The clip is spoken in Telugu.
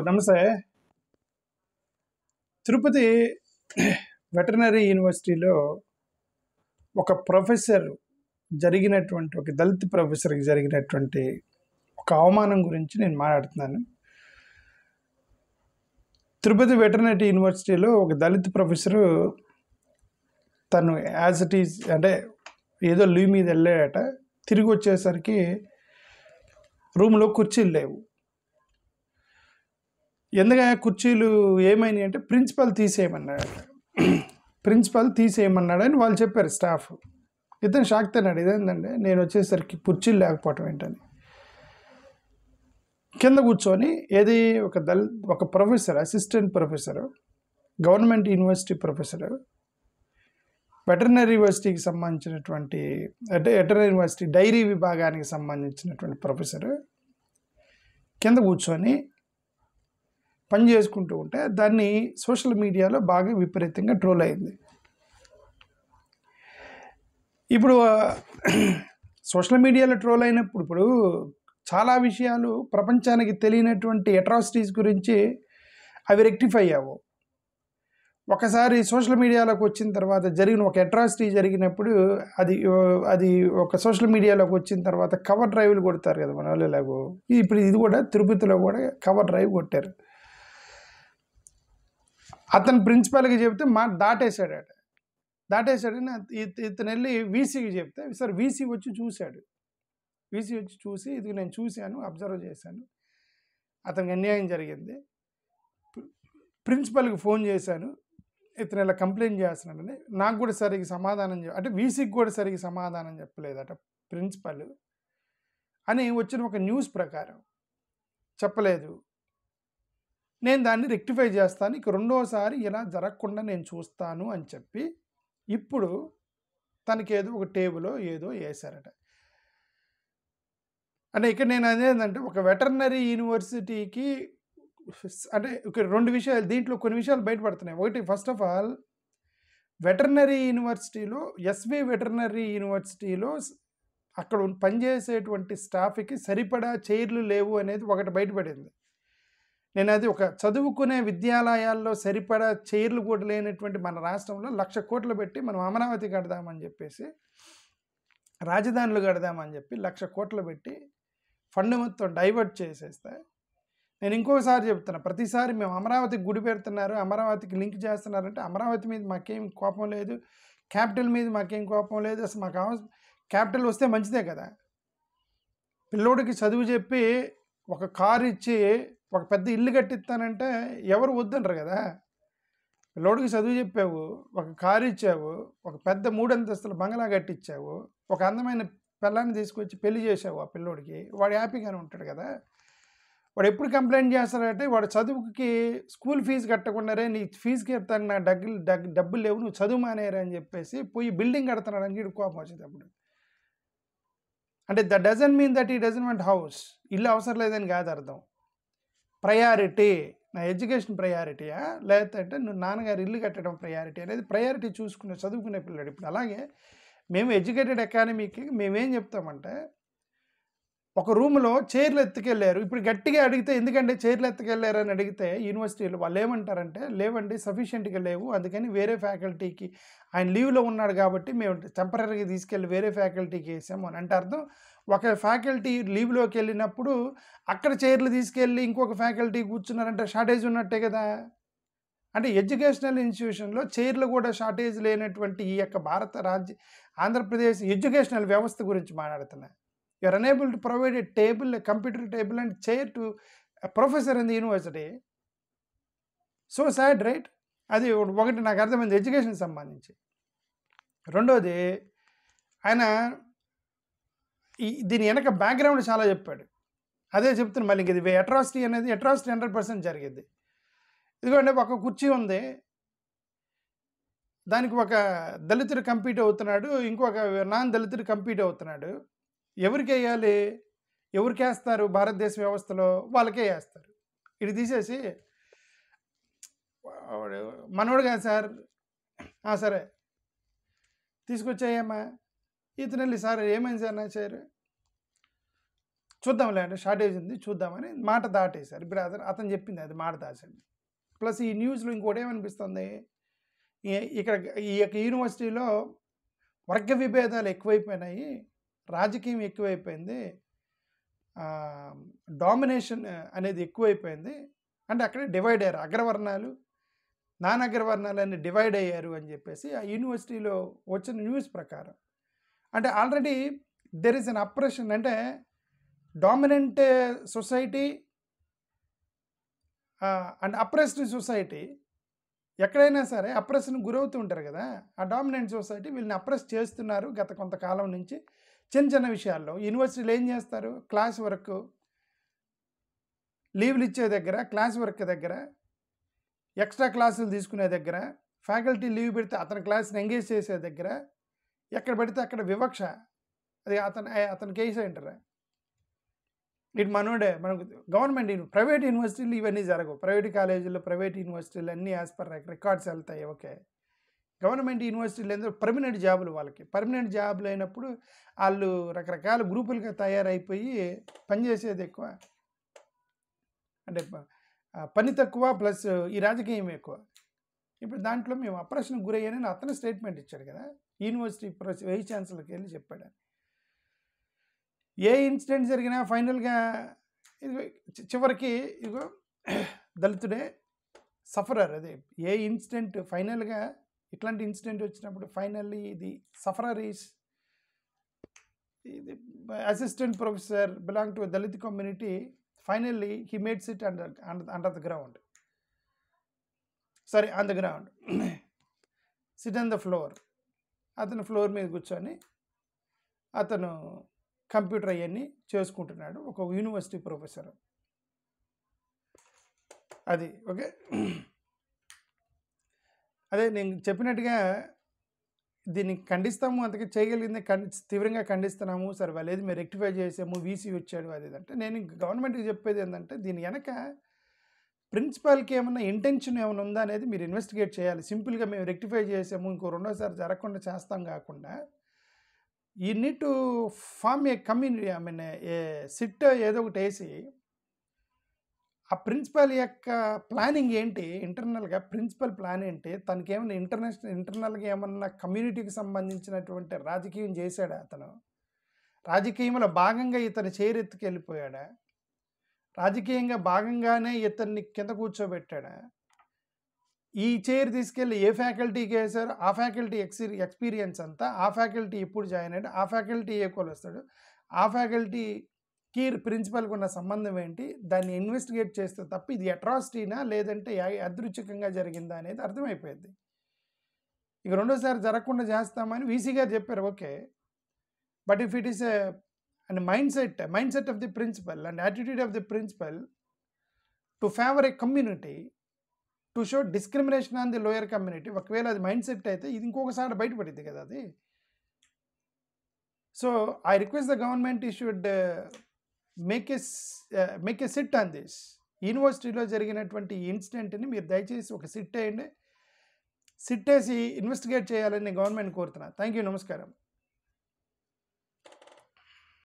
నమస్తే. తిరుపతి వెటర్నరీ యూనివర్సిటీలో ఒక ప్రొఫెసర్ ఒక దళిత ప్రొఫెసర్‌కి జరిగినటువంటి ఒక అవమానం గురించి నేను మాట్లాడుతున్నాను. తిరుపతి వెటర్నరీ యూనివర్సిటీలో ఒక దళిత ప్రొఫెసరు తను యాజ్ ఇట్ ఈజ్ అంటే ఏదో లీవ్ మీద వెళ్ళాడట. తిరిగి వచ్చేసరికి రూమ్‌లో కుర్చీలు లేవు. ఎందుకయ్యా కుర్చీలు ఏమైనాయి అంటే ప్రిన్సిపల్ తీసేయమన్నాడని వాళ్ళు చెప్పారు స్టాఫ్. ఇతను షాక్ తిన్నాడు. ఇదేంటంటే నేను వచ్చేసరికి కుర్చీలు లేకపోవటం ఏంటని. కింద కూర్చొని ఒక professor, assistant professor, government university professor, veterinary యూనివర్సిటీకి సంబంధించినటువంటి వెటర్నరీ యూనివర్సిటీ డైరీ విభాగానికి సంబంధించినటువంటి ప్రొఫెసరు కింద కూర్చొని పని చేసుకుంటూ ఉంటే దాన్ని సోషల్ మీడియాలో బాగా విపరీతంగా ట్రోల్ అయింది. ఇప్పుడు సోషల్ మీడియాలో ట్రోల్ అయినప్పుడు ఇప్పుడు చాలా విషయాలు ప్రపంచానికి తెలియనటువంటి అట్రాసిటీస్ గురించి అవి రెక్టిఫై అయ్యావు. ఒకసారి సోషల్ మీడియాలోకి వచ్చిన తర్వాత జరిగిన ఒక అట్రాసిటీ జరిగినప్పుడు అది ఒక సోషల్ మీడియాలోకి వచ్చిన తర్వాత కవర్ డ్రైవ్లు కొడతారు కదా మన వాళ్ళు. ఎలాగో ఇప్పుడు ఇది కూడా తిరుపతిలో కూడా కవర్ డ్రైవ్ కొట్టారు. అతను ప్రిన్సిపాల్కి చెప్తే దాటేశాడని ఇతను వెళ్ళి వీసీకి చెప్తే సార్ వీసీ వచ్చి చూసి ఇది నేను చూశాను, అబ్జర్వ్ చేశాను, అతనికి అన్యాయం జరిగింది, ప్రిన్సిపల్కి ఫోన్ చేశాను, ఇతను ఇలా కంప్లైంట్ చేస్తున్నాడని. నాకు కూడా సరిగ్గా సమాధానం అంటే వీసీకి కూడా సరిగ్గా సమాధానం చెప్పలేదట ప్రిన్సిపల్ అని వచ్చిన ఒక న్యూస్ ప్రకారం చెప్పలేదు. నేను దాన్ని రెక్టిఫై చేస్తాను, ఇక రెండోసారి ఇలా జరగకుండా నేను చూస్తాను అని చెప్పి ఇప్పుడు తనకేదో ఒక టేబులో ఏదో వేశారట. అంటే ఇక్కడ నేను అనేదంటే ఒక వెటర్నరీ యూనివర్సిటీకి అంటే రెండు విషయాలు దీంట్లో కొన్ని విషయాలు బయటపడుతున్నాయి. ఒకటి, ఫస్ట్ ఆఫ్ ఆల్ వెటర్నరీ యూనివర్సిటీలో ఎస్వి వెటర్నరీ యూనివర్సిటీలో అక్కడ పనిచేసేటువంటి స్టాఫ్కి సరిపడా చైర్లు లేవు అనేది ఒకటి బయటపడింది. నేను అది ఒక చదువుకునే విద్యాలయాల్లో సరిపడా చైర్లు కూడా లేనటువంటి మన రాష్ట్రంలో 1,00,000 కోట్లు పెట్టి మనం అమరావతి కడదామని చెప్పేసి, రాజధానులు కడదామని చెప్పి 1,00,000 కోట్లు పెట్టి ఫండ్ మొత్తం డైవర్ట్ చేసేస్తే, నేను ఇంకోసారి చెప్తున్నా, ప్రతిసారి మేము అమరావతికి గుడి పెడుతున్నారు, అమరావతికి లింక్ చేస్తున్నారంటే అమరావతి మీద మాకేం కోపం లేదు, క్యాపిటల్ మీద మాకేం కోపం లేదు. అసలు మాకు క్యాపిటల్ వస్తే మంచిదే కదా. పిల్లోడికి చదువు చెప్పి ఒక కారు ఇచ్చి ఒక పెద్ద ఇల్లు కట్టిస్తానంటే ఎవరు వద్దంటారు కదా. పిల్లోడికి చదువు చెప్పావు, ఒక కారు ఇచ్చావు, ఒక పెద్ద 3 అంతస్తుల బంగళా కట్టించావు, ఒక అందమైన పిల్లాన్ని తీసుకొచ్చి పెళ్లి చేసావు ఆ పిల్లోడికి, వాడు హ్యాపీగానే ఉంటాడు కదా. వాడు ఎప్పుడు కంప్లైంట్ చేస్తాడంటే వాడు చదువుకి స్కూల్ ఫీజు కట్టకుండారే నీ ఫీజుకి చెప్తాను, నా డబ్బులు లేవు, నువ్వు చదువు మానేరా అని చెప్పేసి పోయి బిల్డింగ్ కడుతున్నాడని వీడు కోపం వచ్చేది అప్పుడు. అంటే దట్ డజంట్ మీన్ దట్ ఈ డజంట్ వాంట్ హౌస్, ఇల్లు అవసరం లేదని కాదు అర్థం. ప్రయారిటీ, నా ఎడ్యుకేషన్ ప్రయారిటీయా లేదంటే నువ్వు నాన్నగారు ఇల్లు కట్టడం ప్రయారిటీ అనేది ప్రయారిటీ చదువుకునే పిల్లడు. ఇప్పుడు అలాగే మేము ఎడ్యుకేటెడ్ ఎకానమీకి మేమేం చెప్తామంటే, ఒక రూమ్లో చైర్లు ఎత్తుకెళ్ళారు. ఇప్పుడు గట్టిగా అడిగితే ఎందుకంటే చైర్లు ఎత్తుకెళ్ళారు అని అడిగితే యూనివర్సిటీలో వాళ్ళు ఏమంటారంటే, లేవండి సఫిషియెంట్గా లేవు, అందుకని వేరే ఫ్యాకల్టీకి ఆయన లీవ్లో ఉన్నాడు కాబట్టి మేము టెంపరీగా తీసుకెళ్ళి వేరే ఫ్యాకల్టీకి వేసాము అని అంటే అర్థం, ఒక ఫ్యాకల్టీ లీవ్లోకి వెళ్ళినప్పుడు అక్కడ చైర్లు తీసుకెళ్ళి ఇంకొక ఫ్యాకల్టీ కూర్చున్నారంటే షార్టేజ్ ఉన్నట్టే కదా. అంటే ఎడ్యుకేషనల్ ఇన్స్టిట్యూషన్లో చైర్లు కూడా షార్టేజ్ లేనటువంటి ఈ యొక్క ఆంధ్రప్రదేశ్ ఎడ్యుకేషనల్ వ్యవస్థ గురించి మాట్లాడుతున్నా. You are unable to provide a table, computer table and chair to professor in the university. So sad, right? అది ఒకటి నాకు అర్థమైంది ఎడ్యుకేషన్ సంబంధించి. రెండోది, ఆయన దీని వెనక బ్యాక్గ్రౌండ్ చాలా చెప్పాడు. అదే చెప్తున్నా మళ్ళీ ఇది అట్రాసిటీ 100% జరిగింది. ఎందుకంటే ఒక కుర్చీ ఉంది, దానికి ఒక దళితుడు కంపీట్ అవుతున్నాడు, ఇంకొక నాన్ దళితుడు కంపీట్ అవుతున్నాడు. ఎవరికి వేయాలి? ఎవరికి వేస్తారు భారతదేశ వ్యవస్థలో? వాళ్ళకే వేస్తారు. ఇది తీసేసి మనోడు కాదు సార్, సరే తీసుకొచ్చాయమ్మా, ఇతను వెళ్ళి సార్ ఏమైంది సార్ నా చైర్, చూద్దాంలే అంటే షార్టేజ్ ఉంది చూద్దామని మాట దాటేశారు. ఇప్పుడు అతను చెప్పింది అది మాట దాచాడు. ప్లస్ ఈ న్యూస్‌లో ఇంకోటి ఏమనిపిస్తుంది, ఇక్కడ ఈ యొక్క యూనివర్సిటీలో వర్గ విభేదాలు ఎక్కువైపోయినాయి, రాజకీయం ఎక్కువైపోయింది, డామినేషన్ అనేది ఎక్కువైపోయింది. అంటే అక్కడే డివైడ్ అయ్యారు. అగ్రవర్ణాలు, నాన్ అగ్రవర్ణాలు అన్ని డివైడ్ అయ్యారు అని చెప్పేసి ఆ యూనివర్సిటీలో వచ్చిన న్యూస్ ప్రకారం. అంటే already there is an oppression. అంటే dominant society and oppressed society ఎక్కడైనా సరే అప్రెస్‌కి గురవుతూ ఉంటారు కదా! ఆ డామినెంట్ సొసైటీ వీళ్ళని అప్రెస్ చేస్తున్నారు గత కొంతకాలం నుంచి. చిన్న చిన్న విషయాల్లో యూనివర్సిటీలో ఏం చేస్తారు, క్లాస్ వర్క్ లీవ్‌లు ఇచ్చే దగ్గర, క్లాస్ వర్క్ దగ్గర, ఎక్స్ట్రా క్లాసులు తీసుకునే దగ్గర, ఫ్యాకల్టీ లీవ్ పెడితే అతని క్లాస్‌ని ఎంగేజ్ చేసే దగ్గర, ఎక్కడ పడితే అక్కడ వివక్ష. అది అతని కేసు ఏంటరా? ఇటు మనోడే మనకు గవర్నమెంట్ ప్రైవేట్ యూనివర్సిటీలు ఇవన్నీ జరగవు. ప్రైవేట్ కాలేజీల్లో, ప్రైవేట్ యూనివర్సిటీలు అన్నీ యాజ్ పర్ రికార్డ్స్ వెళ్తాయి. ఓకే. గవర్నమెంట్ యూనివర్సిటీలు ఏందో పర్మనెంట్ జాబులు వాళ్ళకి. పర్మనెంట్ జాబులు అయినప్పుడు వాళ్ళు రకరకాల గ్రూపులుగా తయారైపోయి పనిచేసేది ఎక్కువ. అంటే పని తక్కువ ప్లస్ ఈ రాజకీయం ఎక్కువ. ఇప్పుడు దాంట్లో మేము అప్రెషన్‌కి గురయ్యానని అతను స్టేట్మెంట్ ఇచ్చాడు కదా! యూనివర్సిటీ వైస్ ఛాన్సలర్‌కి వెళ్ళి చెప్పాడు. ఏ ఇన్సిడెంట్ జరిగినా ఫైనల్‌గా ఇదిగో చివరికి ఇదిగో దళితుడే సఫరర్. అదే ఏ ఇన్సిడెంట్ ఫైనల్‌గా ఇట్లాంటి ఇన్సిడెంట్ వచ్చినప్పుడు ఫైనల్లీ ది సఫరర్ ఈస్ ఇది assistant professor belong to Dalit community. Finally he made SIT under the ground. Sorry on the ground. SIT on the floor. అతను ఫ్లోర్ మీద కూర్చొని అతను కంప్యూటర్ అవన్నీ చేసుకుంటున్నాడు, ఒక యూనివర్సిటీ ప్రొఫెసర్. అది ఓకే. అదే నేను చెప్పినట్టుగా దీన్ని ఖండిస్తాము, అంతకే చేయగలిగింది తీవ్రంగా ఖండిస్తున్నాము. సరే వాళ్ళు ఏది మేము రెక్టిఫై చేసాము, వీసీ వచ్చాడు అది అంటే. నేను గవర్నమెంట్కి చెప్పేది ఏంటంటే దీని వెనక ప్రిన్సిపాల్కి ఏమన్నా ఇంటెన్షన్ ఏమైనా ఉందా అనేది మీరు ఇన్వెస్టిగేట్ చేయాలి. సింపుల్గా మేము రెక్టిఫై చేసాము ఇంకో రెండోసారి జరగకుండా చేస్తాం కాకుండా you need to form a community, I mean a SIT ఏదో ఒకటి వేసి ఆ ప్రిన్సిపల్ యొక్క ప్లానింగ్ ఏంటి, ఇంటర్నల్గా ప్రిన్సిపల్ ప్లాన్ ఏంటి, తనకి ఏమైనా ఇంటర్నల్గా ఏమన్నా కమ్యూనిటీకి సంబంధించినటువంటి రాజకీయం చేశాడా, అతను రాజకీయంలో భాగంగా ఇతను చేరెత్తుకు వెళ్ళిపోయాడా, రాజకీయంగా భాగంగానే ఇతన్ని కింద కూర్చోబెట్టాడా, ఈ చైర్ తీసుకెళ్ళి ఏ ఫ్యాకల్టీకి వేశారు, ఆ ఫ్యాకల్టీ ఎక్స్పీరియన్స్ అంతా, ఆ ఫ్యాకల్టీ ఎప్పుడు జాయిన్ అయ్యాడు, ఆ ఫ్యాకల్టీ ఏ కోలు వస్తాడు, ఆ ఫ్యాకల్టీకి ప్రిన్సిపల్కి ఉన్న సంబంధం ఏంటి, దాన్ని ఇన్వెస్టిగేట్ చేస్తే తప్ప ఇది అట్రాసిటీనా లేదంటే యాదృచ్ఛికంగా జరిగిందా అనేది అర్థమైపోయింది. ఇక రెండోసారి జరగకుండా చేస్తామని వీసీ గారు చెప్పారు, okay. But if it is and mindset of the principal and attitude of the principal to favour a community, to show discrimination on the lower community, ఒకవేళ అది మైండ్ సెట్ అయితే ఇది ఇంకొకసారి బయటపడింది కదా అది. So I request the government ఈ should make a SIT on this. యూనివర్సిటీలో జరిగినటువంటి ఇన్సిడెంట్ని మీరు దయచేసి ఒక సిట్ వేయండి, సిట్ వేసి ఇన్వెస్టిగేట్ చేయాలని గవర్నమెంట్ కోరుతున్నాను. థ్యాంక్ యూ, నమస్కారం.